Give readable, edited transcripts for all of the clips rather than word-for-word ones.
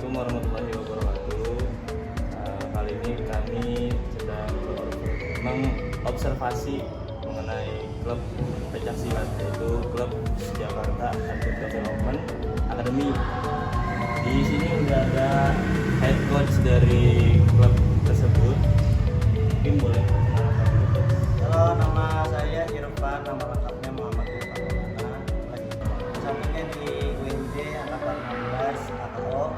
Assalamualaikum warahmatullahi wabarakatuh. Kali ini kami sedang mengobservasi mengenai klub pencak silat, yaitu klub Jakarta Atlet Development Academy. Di sini udah ada head coach dari klub tersebut. Mungkin boleh mengenalkan dulu. Halo, nama saya Irfan, nama lengkapnya Muhammad Irfan Maulana. Sampingnya di UNJ angkatan 16 AKO,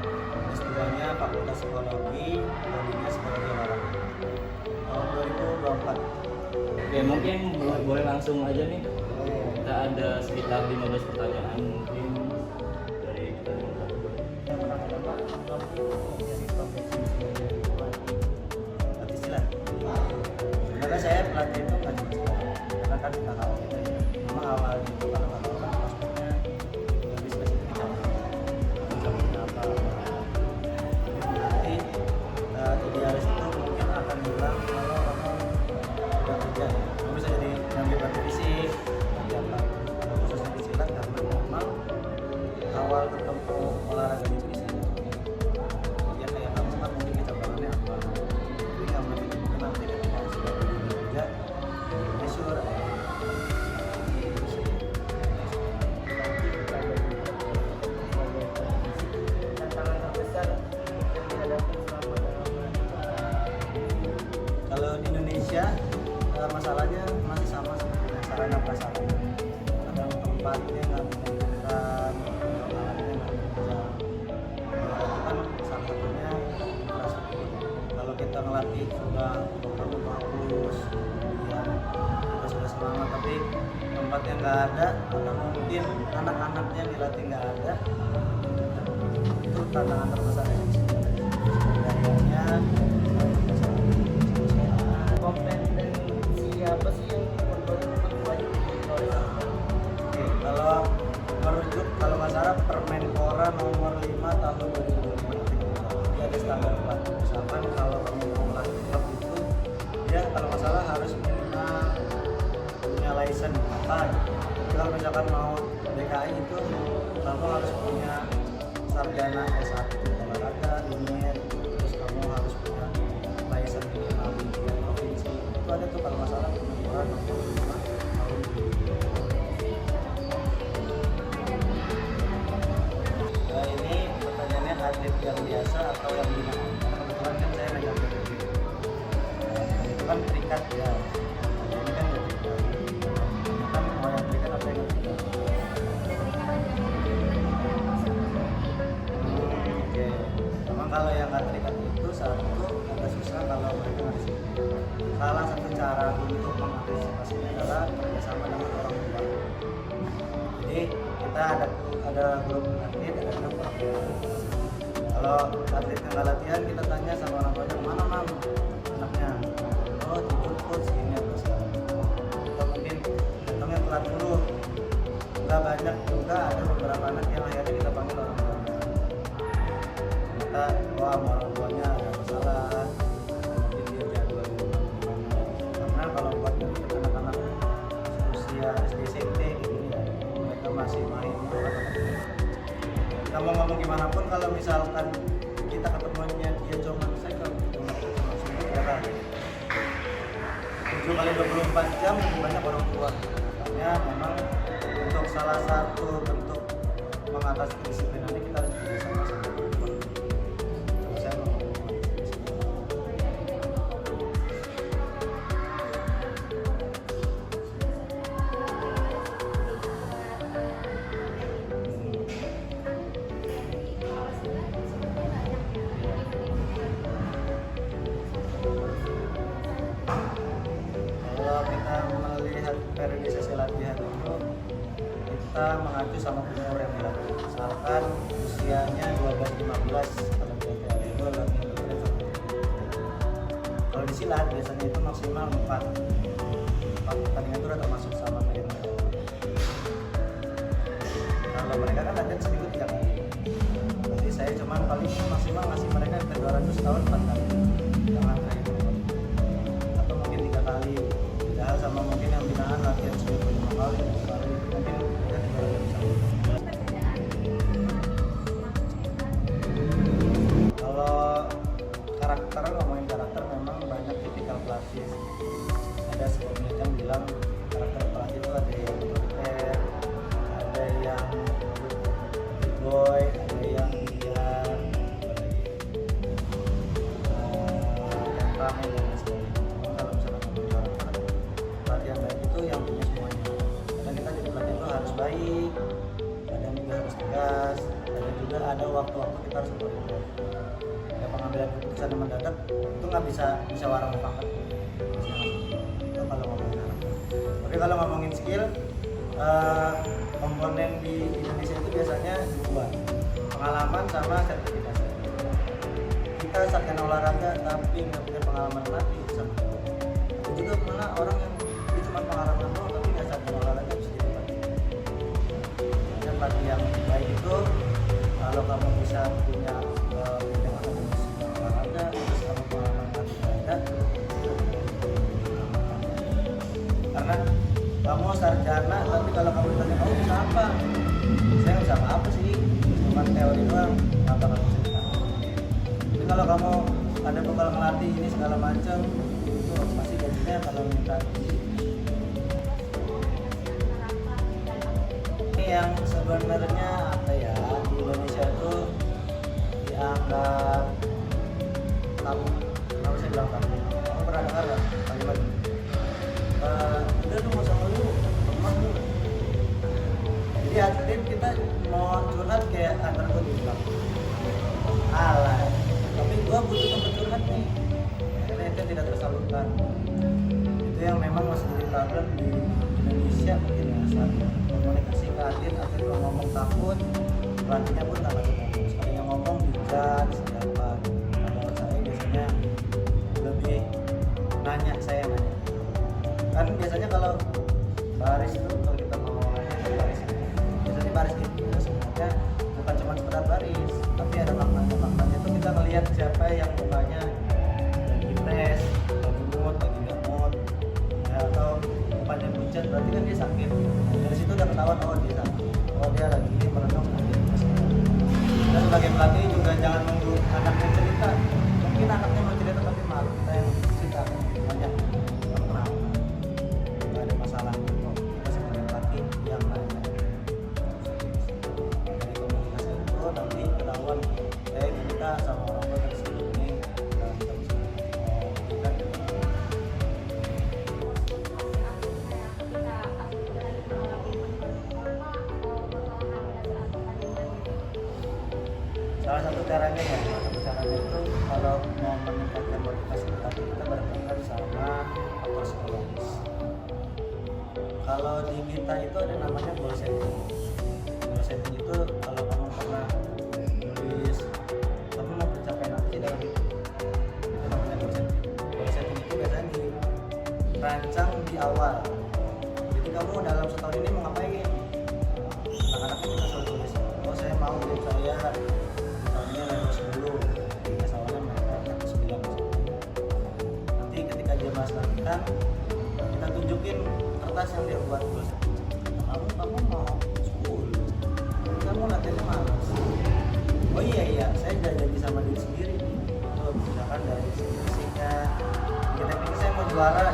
S2-nya Fakultas Psikologi, prodinya Psikologi Olahraga. Tahun 2024. Oke, mungkin boleh langsung aja nih. Kita ada sekitar 15 pertanyaan mungkin dari pertanyaan satu. Pelatih silat. Sebenarnya saya pelatih itu nggak cuma silat, karena kan kita tahu gitu ya. Memang awalnya itu kalau nggak tahu kan prospeknya lebih spesifik cabangnya apa. Nanti idealis itu mungkin akan bilang kalau kamu udah kerja ya, kamu bisa jadi ngambil pelatih fisik, nanti apa. Kalau khususnya di silat karena memang awal ketemu olahraga itu di sini. Ya kayak kamu kan mungkin kecabangannya apa, tapi nggak mungkin juga nanti ketika sudah kerja besok tantangan terbesar yang dihadapi selama dalam kalau di Indonesia masalahnya masih sama seperti sarana prasarana, kadang tempatnya nggak memungkinkan, alatnya nggak memungkinkan. Kan salah satunya infrastruktur. Kalau kita ngelatih sudah programnya bagus, kemudian kita sudah semangat, tapi tempatnya nggak ada, atau mungkin anak-anaknya dilatih nggak ada, itu tantangan terbesar yang di sini. Sebenarnya kompetensi apa sih yang wajib diprioritaskan? Oke, kalau merujuk kalau nggak salah Permenpora nomor 5 tahun 2005 dia ada standar pelatih. Misalkan kalau kamu mau melatih klub itu dia kalau nggak salah harus punya license apa gitu. Jadi kalau misalkan mau DKI itu kamu harus punya sarjana S1 olahraga, linear, terus kamu harus punya license minimal di tiap provinsi. Itu ada tuh kalau nggak salah Permenpora nomor 5 tahun 2005. Ini pertanyaannya atlet yang biasa atau yang binaan? Karena kebetulan kan saya megang PPB. Itu kan terikat ya. Ini kan ya terikat. Ini kan mau yang terikat atau yang tidak? Oke. Memang kalau yang nggak terikat itu satu agak susah kalau mereka nggak disiplin. Salah satu cara untuk mengantisipasinya adalah kerjasama dengan orang tua. Jadi kita ada grup atlet, ada grup orang tua. Kalau atletnya nggak latihan, kita tanya sama orang tuanya, mana mam anaknya? Oh tidur coach gini atau sekarang. Atau mungkin datangnya telat dulu. Nggak banyak juga, ada beberapa anak yang akhirnya kita panggil orang tuanya. Kita wah orang tuanya ada masalah, mungkin dia jadwal gimana. Karena kalau buat anak-anak usia SD SMP gitu ya, mereka masih main bola. Kita mau ngomong gimana pun kalau misalkan kita ketemuannya dia cuma saya kalau ya kan 7 kali 24 jam lebih banyak orang tua. Makanya memang untuk salah satu bentuk mengatasi kedisiplinan ini kita harus bekerja sama sama orang tua. Kalau saya mau ngomong kalau kita melihat periodisasi latihan itu kita mengacu sama umur yang dilatih. Misalkan usianya 12-15 kalau kita itu latihan berat. Kalau di silat biasanya itu maksimal 4 pertandingan itu udah termasuk sama kayak mereka. Kalau mereka kan latihan seminggu 3 kali. Nanti saya cuman paling maksimal ngasih mereka ke 200 tahun 4 kali. Jangan kayak gitu. Atau mungkin 3 kali. Padahal sama mungkin yang binaan latihan seminggu 5 kali, 6 kali. Mungkin mereka 3 kali bisa. koridor. Ya pengambilan keputusan yang mendadak itu nggak bisa musyawarah mufakat. Itu kalau ngomongin anak. Tapi kalau ngomongin skill, komponen di Indonesia itu biasanya dua, pengalaman sama sertifikasi. Kita sarjana olahraga tapi nggak punya pengalaman pelatih sama. Ada juga malah orang yang dia cuma pengalaman doang tapi nggak sarjana olahraga bisa jadi pelatih. Dan pelatih yang baik itu kalau kamu bisa punya bidang akademis olahraga, terus kamu pengalaman pelatih ada, karena kamu sarjana tapi kalau kamu ditanya kamu bisa apa, saya bisa apa sih, cuma teori doang, apa kamu cerita. Tapi kalau kamu ada bekal ngelatih ini segala macam, itu pasti gajinya kalau minta ini yang sebenarnya apa ya, di Indonesia itu dianggap tabu. Kenapa saya bilang tabu? Kamu pernah dengar nggak kalimat ini? Udah lu nggak usah ngeluh, teman lu. Jadi atlet kita mau curhat kayak antar gue bilang, alah, tapi gua butuh tempat curhat nih, karena itu tidak tersalurkan. Itu yang memang masih jadi problem di Indonesia mungkin ya, saat komunikasi ke atlet mau ngomong takut, pelatihnya pun nggak ngomong. Sekalinya ngomong dijat siapa. Kalau saya biasanya lebih nanya, saya nanya. Kan biasanya kalau baris itu kalau kita mau nanya ke baris itu, biasanya baris itu sebenarnya bukan cuma sekedar baris, tapi ada maknanya. Maknanya itu kita melihat siapa yang mukanya lagi stres, lagi mood, lagi nggak mood, ya, atau mukanya pucat, berarti kan dia sakit. Dari situ udah ketahuan oh dia sakit, oh dia lagi merenung. Dan sebagai pelatih juga jangan nunggu anaknya cerita. Mungkin anaknya mau cerita tapi malu, kita yang cerita banyak. Ada masalah kita sebagai pelatih yang nanya dari komunikasi itu nanti ketahuan kita sama orang tua dari sini ini kita bisa salah satu caranya itu kalau mau meningkatkan motivasi pelatih kita berkaitan sama faktor psikologis. Kalau di kita itu ada namanya goal setting. Goal setting itu kalau kamu pernah nulis kamu mau mencapai nanti dalam itu namanya goal setting. Goal setting itu biasanya dirancang di awal. Jadi kamu dalam setahun ini mau ngapain? Anak-anak kita selalu tulis, oh saya mau tim saya tahun ini level 10, tiga awalnya mereka level 9. Nanti ketika dia bahas latihan, kita tunjukin kertas yang dia buat terus. Kamu mau 10, kamu latihannya malas. Oh iya, saya udah janji sama diri sendiri. Tuh, misalkan dari sisi fisiknya, tekniknya saya mau juara.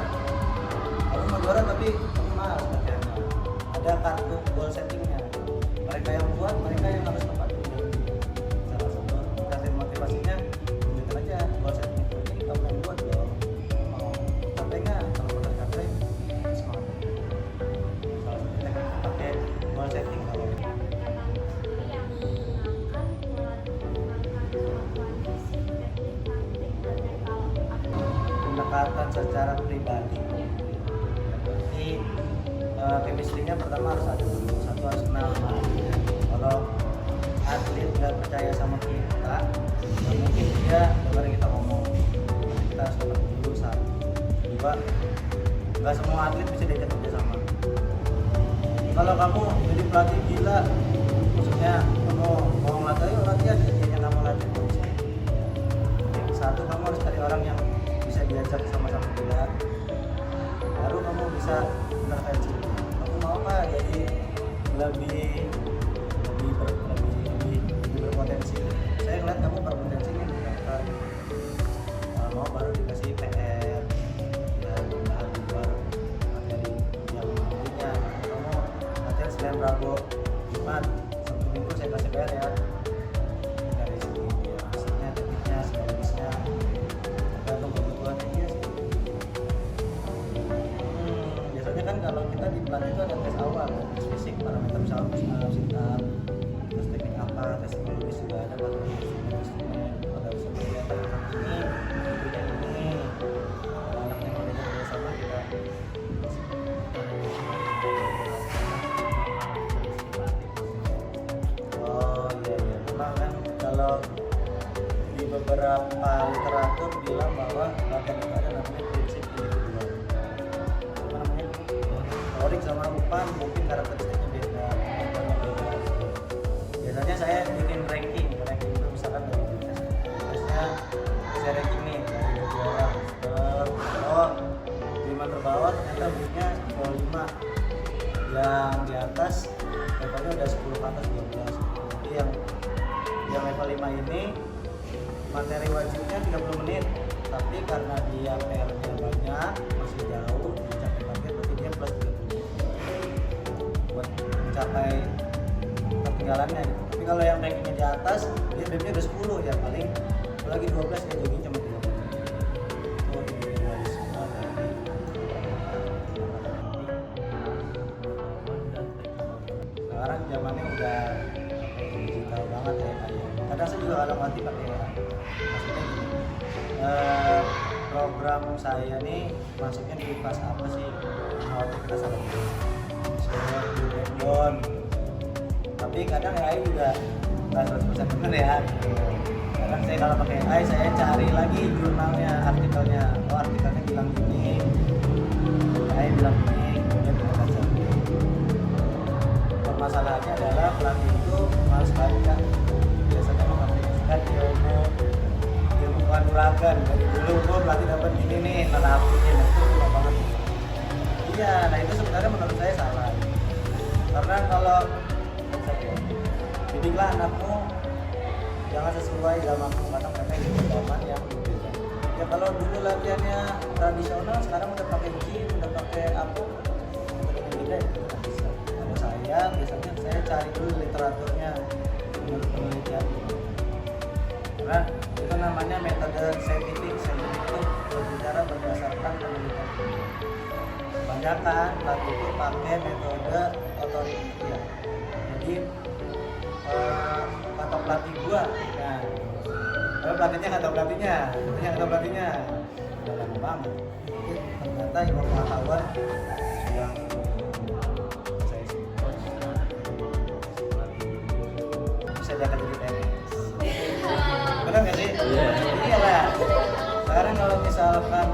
Kamu mau juara tapi kamu malas latihannya. Ada kartu goal settingnya. Mereka yang buat, mereka yang harus tepat. Salah satu kasih motivasinya, tunjukin aja goal setting. Ini kamu yang buat loh. Mau capek nggak? Kalau udah capek, semangat. Salah satu teknik pakai goal setting kalau pendekatan secara pribadi. Berarti chemistry-nya pertama harus ada dulu, satu harus kenal sama atletnya. Kalau atlet nggak percaya sama kita, mungkin dia dengerin kita ngomong. Kita harus dengar dulu satu, dua. Nggak semua atlet bisa diajak kerja sama. Kalau kamu jadi pelatih gila, maksudnya kamu mau ngelatih, latihan jadinya kamu latihan. Jadi satu, kamu harus cari orang yang bisa diajak sama-sama dia. Baru kamu bisa intervensi. Kamu mau nggak jadi lebih berpotensi? Saya ngeliat kamu berpotensi nih, mau baru dikasih PR dan bahan luar materi yang nantinya kamu latihan Senin, Rabu, Jumat, Sabtu, Minggu saya kasih PR ya, dari segi fisiknya, tekniknya, psikologisnya, tergantung kebutuhannya dia sih. Biasanya kan kalau kita di pelatih itu ada tes awal, tes fisik, parameter psikologi, beberapa literatur bilang bahwa latihan itu ada namanya prinsip individual. Apa namanya? Rorik sama Upan mungkin karakteristiknya beda. Biasanya saya bikin ranking itu misalkan dari biasanya saya ranking nih dari 20 orang. Oh, 5 terbawah ternyata beatnya 5. Yang di atas levelnya udah 10 ke atas 12. Jadi yang level 5 ini materi wajibnya 30 menit, tapi karena dia PR-nya banyak, masih jauh mencapai target, berarti dia plus 30 buat mencapai ketinggalannya gitu. Tapi kalau yang rankingnya di atas, dia BEP-nya udah 10, ya paling lagi 12 ya jogging cuma 30 menit. Oh, individualisme dari sekarang zamannya udah digital banget ya kayak. Kadang saya juga kadang mati pakai maksudnya gini, program saya nih masuknya di kelas apa sih? Khawatir kita salah share di background. Tapi kadang AI juga nggak 100% bener ya. Kadang saya kalau pakai AI saya cari lagi jurnalnya, artikelnya. Oh, artikelnya bilang gini, AI bilang gini, kemudian kita baca. Permasalahannya adalah pelatih itu males baca. Biasanya mengaplikasikan ilmu kanuragan. Dari dulu gue pelatih dapat gini nih, nerapin itu susah banget. Iya, nah itu sebenarnya menurut saya salah. Karena kalau didiklah anakmu jangan sesuai zamanmu, karena mereka hidup zaman yang berbeda. Ya kalau dulu latihannya tradisional, sekarang udah pakai gym, udah pakai apa? Metode beda itu nggak bisa. Kalau saya biasanya saya cari dulu literaturnya menurut penelitian. Karena itu namanya metode saintifik itu berbicara berdasarkan penelitian. Kebanyakan pelatih itu pakai metode otoriter ya. Jadi kata pelatih gua, nah, kalau pelatihnya nggak tahu pelatihnya, udah lama banget. Jadi ternyata ilmu pengetahuan yang saya coach bisa jadi PNS. Benar nggak sih? Iya lah. Sekarang kalau misalkan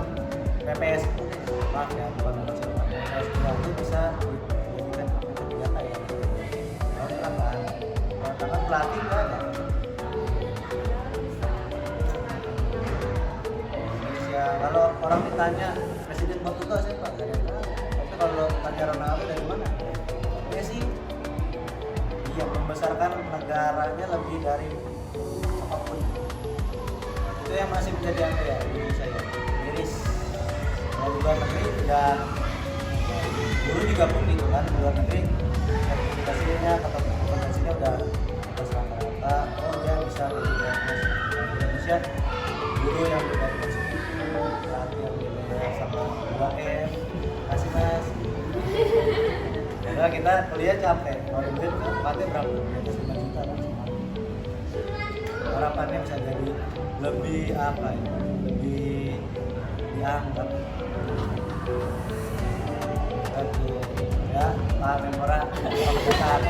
PPS itu, maaf ya, bukan nasional, PPS itu bisa dijadikan senjata ya. Tangan pelatih nggak ada. Indonesia kalau orang ditanya Presiden Portugal siapa? Gak ada. Tapi kalau tanya Ronaldo dari mana? Messi. Dia membesarkan negaranya lebih dari apapun. Itu yang masih menjadi apa ya di Indonesia ya. Miris. Kalau di luar negeri dan dulu digabung gitu kan, di luar negeri sertifikasinya kata kompetensinya udah rata-rata. Oh dia bisa jadi PNS. Di Indonesia guru yang berkompetisi pelatih yang dibayar sama 2M. Kasih mas. Karena kita kuliah capek, kalau duit tempatnya berapa? Di atas 5 juta kan. Harapannya bisa jadi lebih apa ya? Lebih dianggap. Oke, ya, Pak Menpora, Pak Besar.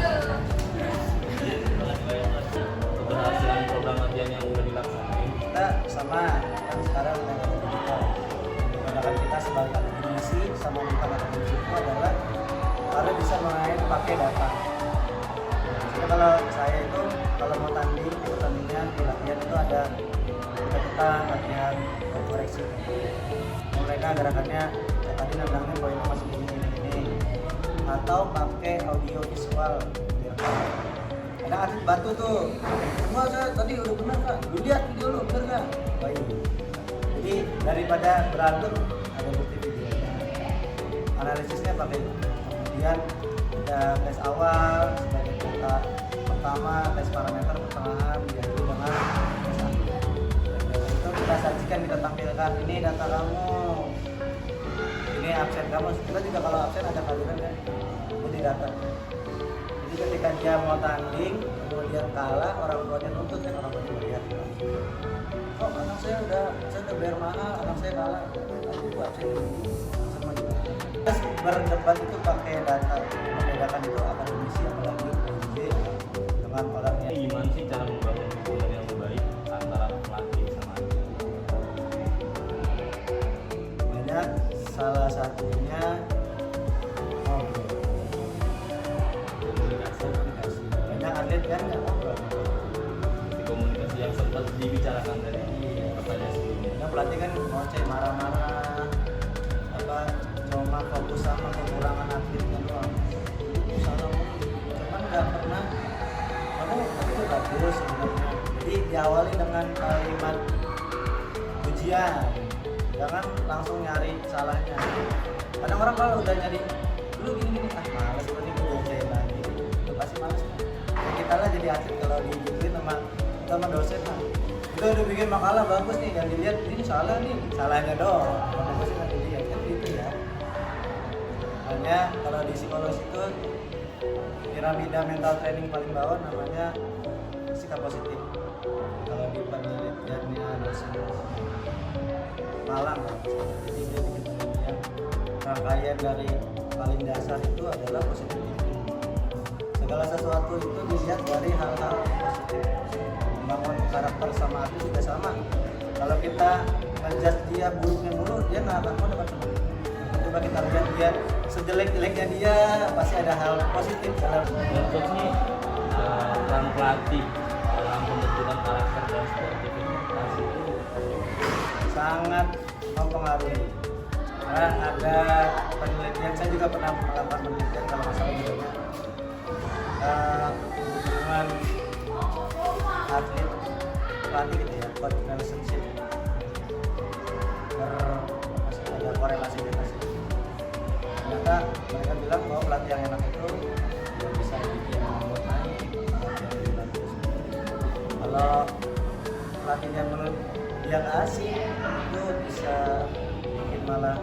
Keberhasilan program latihan yang udah dilaksanain. Kita sama, kan sekarang udah ada digital. Menggunakan kita sebagai akademisi sama bukan akademisi itu adalah harus bisa main pakai data. Jadi kalau saya itu kalau mau tanding, itu tandingnya di latihan itu ada kita latihan koreksi. Mereka gerakannya tadi nendangnya poinnya masih gini atau pakai audio visual. Ada atlet batu tuh, semua saya tadi udah benar kak, lu lihat video lu bener nggak? Baik. Jadi daripada berantem ada bukti videonya. Analisisnya pakai kemudian ada tes awal sebagai data pertama, tes parameter pertengahan diadu dengan tes akhir. Itu kita sajikan, kita tampilkan ini data kamu, ini absen kamu. Kita juga kalau absen ada kalian kan, jadi data. Jadi ketika dia mau tanding kemudian kalah, orang tuanya nuntut kan, orang tuanya melihat. Oh anak saya udah bayar mahal, anak saya kalah. Aku absen dulu sama juga. Terus berdebat itu pakai data, membedakan itu akademisi apalagi PJ dengan orangnya. Gimana sih cara membangun hubungan yang baik antara pelatih banyak, salah satunya komunikasi. Banyak atlet kan nggak ngobrol. Di komunikasi yang sempat dibicarakan tadi pertanyaan sebelumnya. Karena pelatih kan ngoceh marah-marah, apa cuma fokus sama kekurangan atletnya doang. Salah cuman nggak pernah kamu itu bagus sebenarnya. Jadi diawali dengan kalimat pujian, jangan langsung nyari salahnya. Kadang orang kalau udah nyari dulu gini males berarti gue ngerjain lagi, itu pasti males kan. Ya, kita lah jadi atlet kalau digituin sama dosen lah. Kita udah bikin makalah bagus nih, yang dilihat ini salah nih, salahnya doang. Kalau dosen nggak dilihat kan gitu ya. Makanya kalau di psikologi itu piramida mental training paling bawah namanya sikap positif. Kalau di penelitiannya dosen Malang, jadi dia bikin penelitian rangkaian dari paling dasar itu adalah positif thinking. Segala sesuatu itu dilihat dari hal-hal positif. Membangun karakter sama artis juga sama. Kalau kita ngejudge dia buruknya mulu, dia nggak akan mau dapat teman. Coba kita lihat dia sejelek-jeleknya dia, pasti ada hal positif dalam. Dan coach ini peran pelatih dalam pembentukan karakter dan sportivitas itu sangat mempengaruhi. Karena ada penelitian, saya juga pernah melakukan penelitian kalau masalah hubungan atlet pelatih gitu ya, coach relationship ada korelasi relasi. Ternyata mereka bilang bahwa pelatih yang enak itu dia bisa bikin mood naik, kalau pelatih yang menurut dia nggak asik itu bisa bikin malah